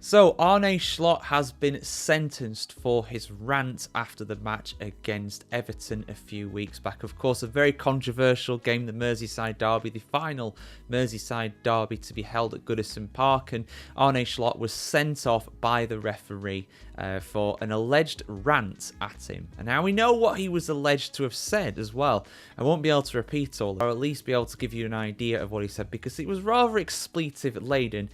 So, Arne Slot has been sentenced for his rant after the match against Everton a few weeks back. Of course, a very controversial game, the Merseyside Derby, the final Merseyside Derby to be held at Goodison Park, and Arne Slot was sent off by the referee for an alleged rant at him. And now we know what he was alleged to have said as well. I won't be able to repeat all, or at least be able to give you an idea of what he said, because it was rather expletive-laden.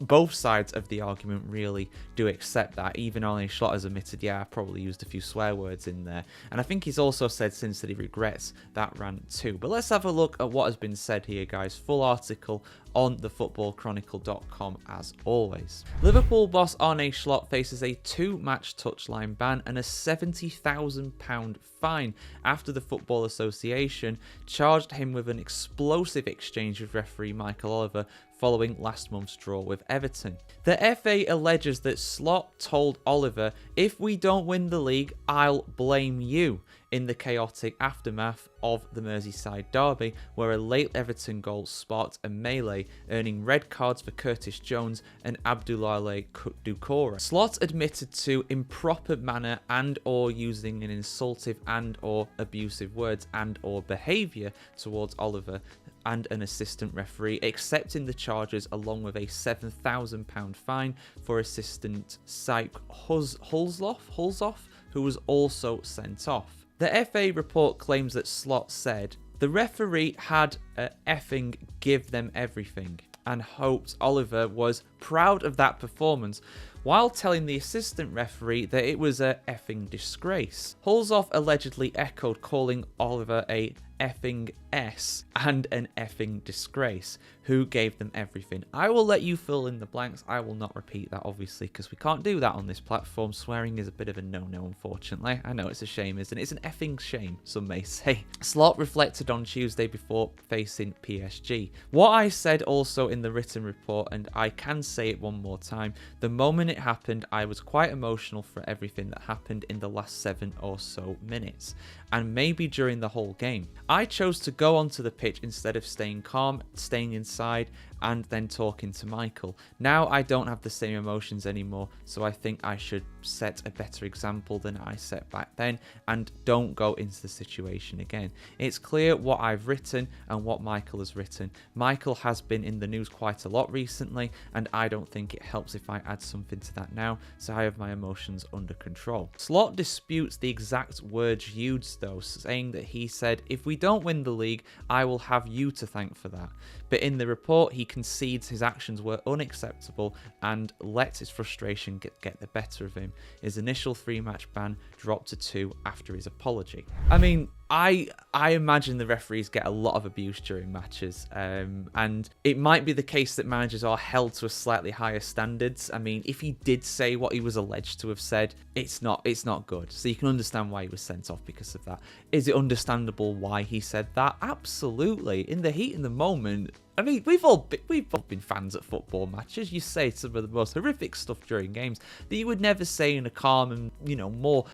Both sides of the argument really do accept that. Even Arne Slot has admitted, yeah, I probably used a few swear words in there. And I think he's also said since that he regrets that rant too. But let's have a look at what has been said here, guys. Full article on thefootballchronicle.com as always. Liverpool boss Arne Slot faces a 2-match touchline ban and a £70,000 fine after the Football Association charged him with an explosive exchange with referee Michael Oliver following last month's draw with Everton. The FA alleges that Slot told Oliver, "If we don't win the league, I'll blame you," in the chaotic aftermath of the Merseyside Derby, where a late Everton goal sparked a melee, earning red cards for Curtis Jones and Abdoulaye Doucouré. Slot admitted to improper manner and or using an insultive and or abusive words and or behaviour towards Oliver and an assistant referee, accepting the charges along with a £7,000 fine for assistant Saik Hulshoff, who was also sent off. The FA report claims that Slot said, "The referee had a effing give them everything," and hoped Oliver was proud of that performance, while telling the assistant referee that it was a effing disgrace. Hulshoff allegedly echoed calling Oliver a effing S and an effing disgrace, who gave them everything. I will let you fill in the blanks. I will not repeat that, obviously, because we can't do that on this platform. Swearing is a bit of a no-no, unfortunately. I know it's a shame, isn't it? It's an effing shame, some may say. Slot reflected on Tuesday before facing PSG. What I said also in the written report, and I can say it one more time, the moment it happened, I was quite emotional for everything that happened in the last 7 or so minutes, and maybe during the whole game. I chose to go onto the pitch instead of staying calm, staying inside, and then talking to Michael. Now I don't have the same emotions anymore, so I think I should set a better example than I set back then and don't go into the situation again. It's clear what I've written and what Michael has written. Michael has been in the news quite a lot recently, and I don't think it helps if I add something to that now, so I have my emotions under control. Slot disputes the exact words used though, saying that he said, "If we don't win the league, I will have you to thank for that." But in the report, he concedes his actions were unacceptable and lets his frustration get the better of him. His initial 3-match ban dropped to 2 after his apology. I mean, I imagine the referees get a lot of abuse during matches, and it might be the case that managers are held to a slightly higher standards. I mean, if he did say what he was alleged to have said, it's not good. So you can understand why he was sent off because of that. Is it understandable why he said that? Absolutely. In the heat, in the moment. I mean, we've all been fans at football matches. You say some of the most horrific stuff during games that you would never say in a calm and, more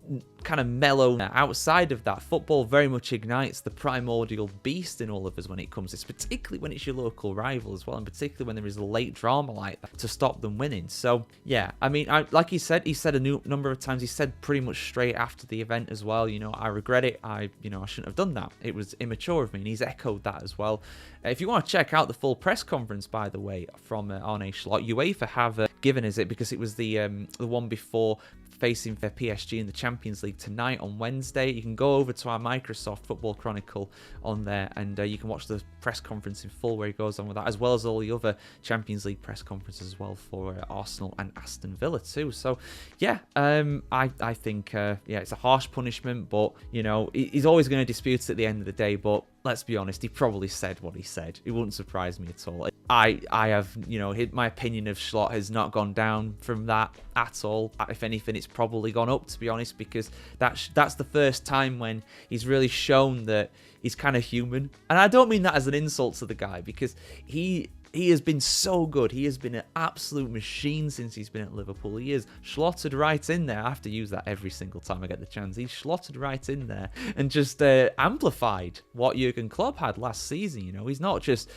kind of mellow. Outside of that, football very much ignites the primordial beast in all of us when it comes to this, particularly when it's your local rival as well, and particularly when there is a late drama like that to stop them winning. So, yeah, I mean, like he said a number of times, he said pretty much straight after the event as well, I regret it. I shouldn't have done that. It was immature of me, and he's echoed that as well. If you want to check out the full press conference, by the way, from Arne Slot, UEFA have given us it because it was the one before facing for PSG in the Champions League tonight on Wednesday. You can go over to our Microsoft Football Chronicle on there, and you can watch the press conference in full where he goes on with that, as well as all the other Champions League press conferences as well for Arsenal and Aston Villa too. So yeah, I think it's a harsh punishment, but he's always going to dispute it at the end of the day. But let's be honest, he probably said what he said. It wouldn't surprise me at all. I have, my opinion of Slot has not gone down from that at all. If anything, it's probably gone up, to be honest, because that's the first time when he's really shown that he's kind of human. And I don't mean that as an insult to the guy, because he he has been so good. He has been an absolute machine since he's been at Liverpool. He is slotted right in there. I have to use that every single time I get the chance. He's slotted right in there and just amplified what Jurgen Klopp had last season. You know, he's not just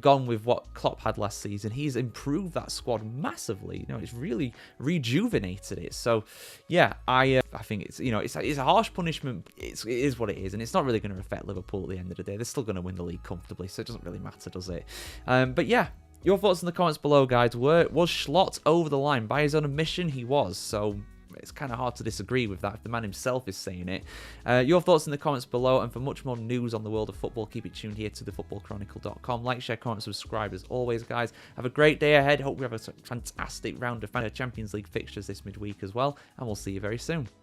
gone with what Klopp had last season. He's improved that squad massively. You know, it's really rejuvenated it. So, yeah, I think it's, you know, it's a harsh punishment. It is what it is, and it's not really going to affect Liverpool at the end of the day. They're still going to win the league comfortably, so it doesn't really matter, does it? But yeah, your thoughts in the comments below, guys. Was Slot over the line? By his own admission, he was. So it's kind of hard to disagree with that if the man himself is saying it. Your thoughts in the comments below, and for much more news on the world of football, keep it tuned here to thefootballchronicle.com. Like, share, comment, subscribe as always, guys. Have a great day ahead. Hope we have a fantastic round of Champions League fixtures this midweek as well, and we'll see you very soon.